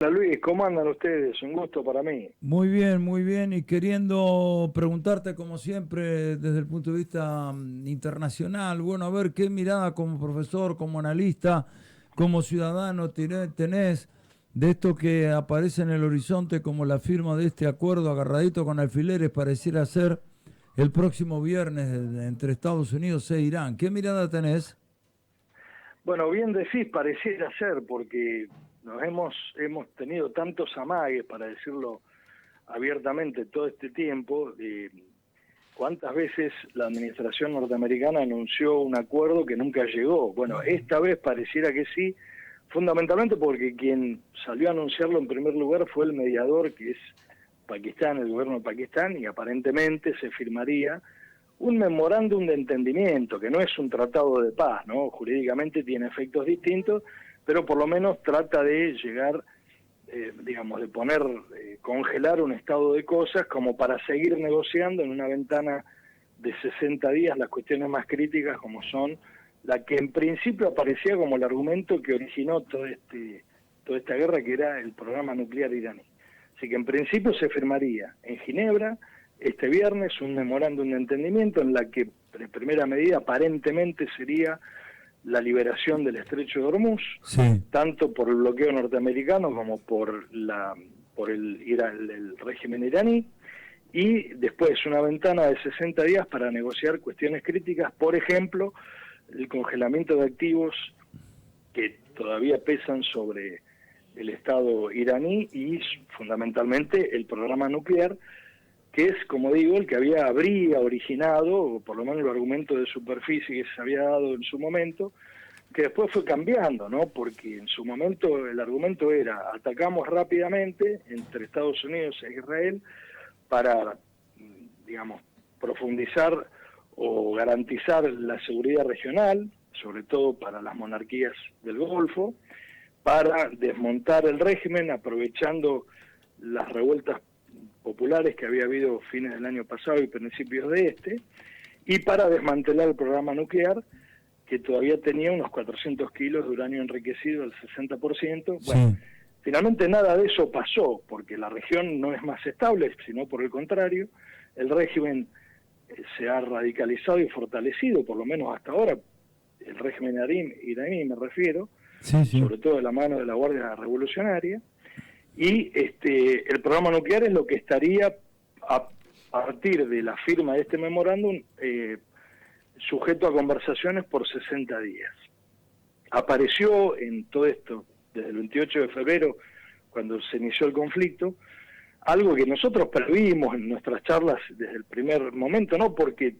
Hola Luis, ¿cómo andan ustedes? Un gusto para mí. Muy bien, y queriendo preguntarte como siempre desde el punto de vista internacional, bueno, a ver qué mirada como profesor, como analista, como ciudadano tenés de esto que aparece en el horizonte como la firma de este acuerdo agarradito con alfileres pareciera ser el próximo viernes entre Estados Unidos e Irán. ¿Qué mirada tenés? Bueno, bien decís, pareciera ser, porque hemos tenido tantos amagues, para decirlo abiertamente, todo este tiempo. ¿Cuántas veces la administración norteamericana anunció un acuerdo que nunca llegó? Bueno, esta vez pareciera que sí, fundamentalmente porque quien salió a anunciarlo en primer lugar fue el mediador, que es Pakistán, el gobierno de Pakistán, y aparentemente se firmaría un memorándum de entendimiento, que no es un tratado de paz, ¿no? Jurídicamente tiene efectos distintos, pero por lo menos trata de llegar, digamos, de poner, congelar un estado de cosas como para seguir negociando en una ventana de 60 días las cuestiones más críticas, como son la que en principio aparecía como el argumento que originó toda esta guerra, que era el programa nuclear iraní. Así que en principio se firmaría en Ginebra este viernes un memorándum de entendimiento en la que, de primera medida, aparentemente sería la liberación del estrecho de Hormuz, Sí. tanto por el bloqueo norteamericano como por el régimen iraní, y después una ventana de 60 días para negociar cuestiones críticas, por ejemplo, el congelamiento de activos que todavía pesan sobre el Estado iraní y fundamentalmente el programa nuclear, que es, como digo, el que habría originado, o por lo menos el argumento de superficie que se había dado en su momento, que después fue cambiando, ¿no? Porque en su momento el argumento era: atacamos rápidamente entre Estados Unidos e Israel para, digamos, profundizar o garantizar la seguridad regional, sobre todo para las monarquías del Golfo, para desmontar el régimen aprovechando las revueltas populares que había habido fines del año pasado y principios de este, y para desmantelar el programa nuclear, que todavía tenía unos 400 kilos de uranio enriquecido al 60%. Sí. Bueno, finalmente nada de eso pasó, porque la región no es más estable, sino por el contrario, el régimen se ha radicalizado y fortalecido, por lo menos hasta ahora, el régimen iraní me refiero, Sí, sí. sobre todo de la mano de la Guardia Revolucionaria, y el programa nuclear es lo que estaría a partir de la firma de este memorándum sujeto a conversaciones por 60 días. Apareció en todo esto, desde el 28 de febrero, cuando se inició el conflicto, algo que nosotros previmos en nuestras charlas desde el primer momento, no porque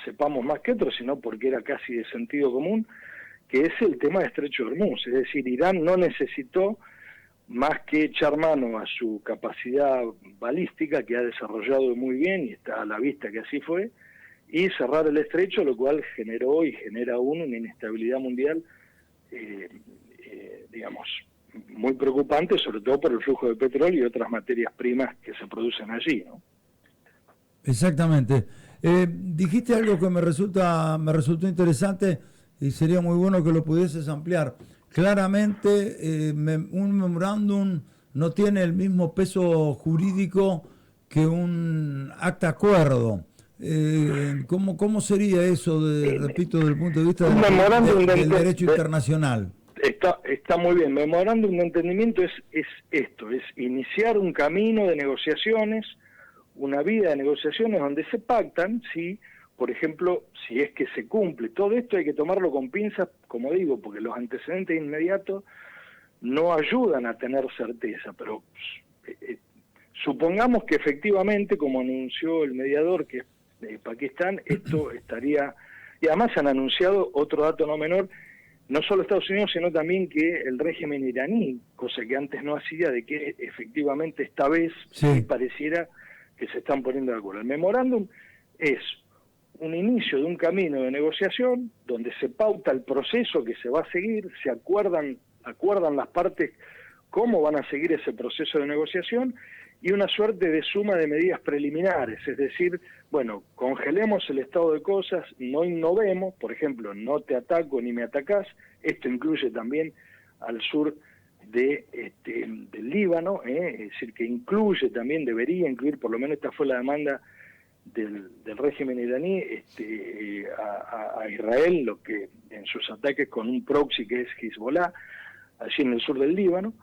sepamos más que otros, sino porque era casi de sentido común, que es el tema de Estrecho de Hormuz. Es decir, Irán no necesitó más que echar mano a su capacidad balística, que ha desarrollado muy bien y está a la vista que así fue, y cerrar el estrecho, lo cual generó y genera aún una inestabilidad mundial, eh, digamos, muy preocupante, sobre todo por el flujo de petróleo y otras materias primas que se producen allí, ¿no? Exactamente. Dijiste algo que me resultó interesante y sería muy bueno que lo pudieses ampliar. Claramente, un memorándum no tiene el mismo peso jurídico que un acta acuerdo. ¿Cómo sería eso, Eh, repito, desde el punto de vista un memorándum del derecho internacional? está muy bien. Memorándum de entendimiento es esto, es iniciar un camino de negociaciones, una vida de negociaciones donde se pactan, si, por ejemplo, si es que se cumple. Todo esto hay que tomarlo con pinzas, como digo, porque los antecedentes inmediatos no ayudan a tener certeza, pero supongamos que efectivamente, como anunció el mediador, que es de Pakistán, esto estaría... Y además han anunciado otro dato no menor, no solo Estados Unidos, sino también que el régimen iraní, cosa que antes no hacía, de que efectivamente esta vez sí Sí. pareciera que se están poniendo de acuerdo. El memorándum es un inicio de un camino de negociación donde se pauta el proceso que se va a seguir, se acuerdan las partes cómo van a seguir ese proceso de negociación, y una suerte de suma de medidas preliminares, es decir, bueno, congelemos el estado de cosas, no innovemos, por ejemplo, no te ataco ni me atacás, esto incluye también al sur del Líbano, es decir, que incluye también, debería incluir, por lo menos esta fue la demanda del régimen iraní, a Israel, lo que en sus ataques con un proxy que es Hezbollah, allí en el sur del Líbano,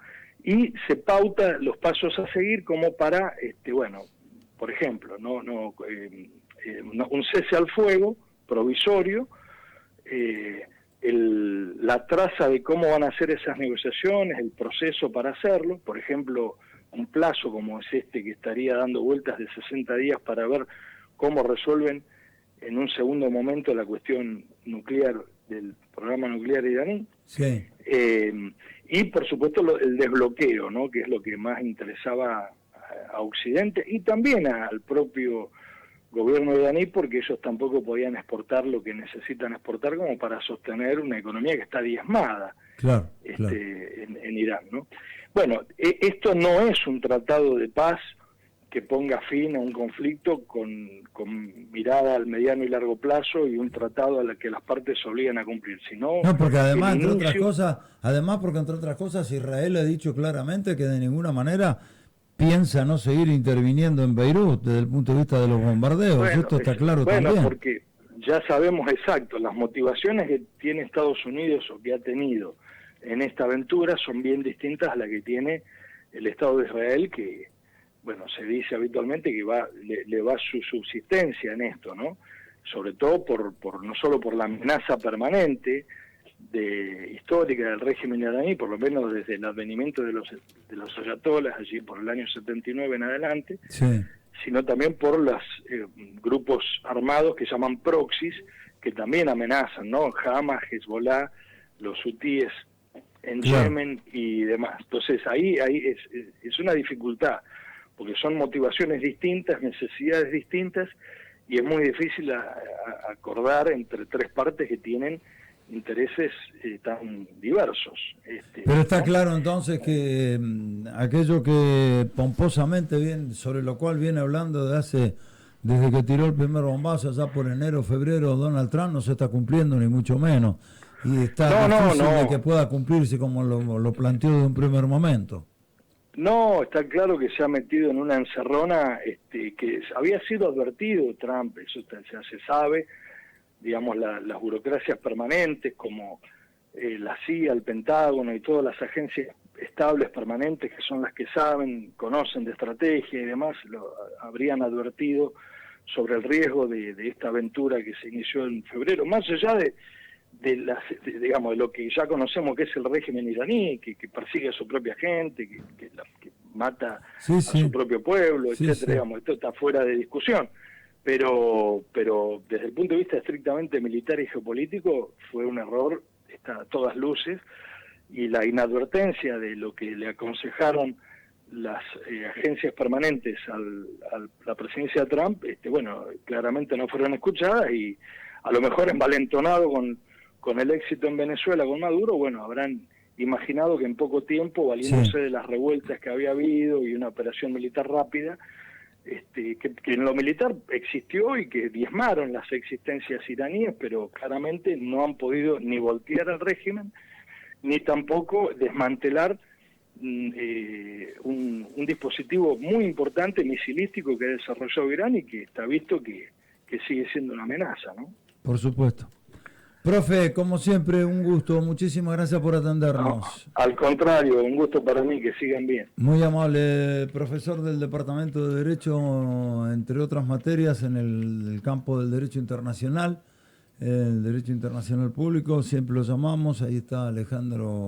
y se pauta los pasos a seguir como para, por ejemplo, un cese al fuego provisorio, la traza de cómo van a ser esas negociaciones, el proceso para hacerlo, por ejemplo, un plazo como es que estaría dando vueltas de 60 días para ver cómo resuelven en un segundo momento la cuestión nuclear del programa nuclear iraní. Sí. Y por supuesto el desbloqueo, ¿no? Que es lo que más interesaba a Occidente y también al propio gobierno iraní, porque ellos tampoco podían exportar lo que necesitan exportar como para sostener una economía que está diezmada. Claro. En Irán, ¿no? Bueno, esto no es un tratado de paz que ponga fin a un conflicto con mirada al mediano y largo plazo y un tratado a la que las partes se obligan a cumplir, sino no, porque además, entre otras cosas, Israel ha dicho claramente que de ninguna manera piensa no seguir interviniendo en Beirut desde el punto de vista de los bombardeos. Bueno, esto está claro también. Bueno, porque ya sabemos exacto, las motivaciones que tiene Estados Unidos o que ha tenido en esta aventura son bien distintas a las que tiene el Estado de Israel, que, bueno, se dice habitualmente que le va su subsistencia en esto, ¿no? Sobre todo no solo por la amenaza permanente histórica del régimen iraní, por lo menos desde el advenimiento de los ayatolas allí por el año 79 en adelante, sí, sino también por los grupos armados que llaman proxies, que también amenazan, ¿no? Hamas, Hezbollah, los hutíes en Yemen y demás. Entonces ahí es una dificultad, porque son motivaciones distintas, necesidades distintas, y es muy difícil acordar entre tres partes que tienen intereses tan diversos. Pero está claro entonces que aquello que pomposamente sobre lo cual viene hablando desde que tiró el primer bombazo allá por enero, febrero, Donald Trump no se está cumpliendo ni mucho menos, y está difícil de que pueda cumplirse como lo planteó de un primer momento. No, está claro que se ha metido en una encerrona que había sido advertido Trump, eso ya se sabe, digamos, las burocracias permanentes como la CIA, el Pentágono y todas las agencias estables permanentes que son las que saben, conocen de estrategia y demás, lo habrían advertido sobre el riesgo de esta aventura que se inició en febrero, más allá de lo que ya conocemos que es el régimen iraní, que persigue a su propia gente, que mata a su propio pueblo, etcétera. Digamos, esto está fuera de discusión. Pero desde el punto de vista estrictamente militar y geopolítico fue un error, está a todas luces, y la inadvertencia de lo que le aconsejaron las agencias permanentes a la presidencia de Trump, claramente no fueron escuchadas, y a lo mejor envalentonado con el éxito en Venezuela con Maduro, habrán imaginado que en poco tiempo, valiéndose de las revueltas que había habido y una operación militar rápida, que en lo militar existió y que diezmaron las existencias iraníes, pero claramente no han podido ni voltear al régimen, ni tampoco desmantelar un dispositivo muy importante, misilístico, que ha desarrollado Irán y que está visto que sigue siendo una amenaza, ¿no? Por supuesto. Profe, como siempre, un gusto. Muchísimas gracias por atendernos. No, al contrario, un gusto para mí, que sigan bien. Muy amable, profesor del Departamento de Derecho, entre otras materias, en el campo del Derecho Internacional, el Derecho Internacional Público, siempre lo llamamos. Ahí está Alejandro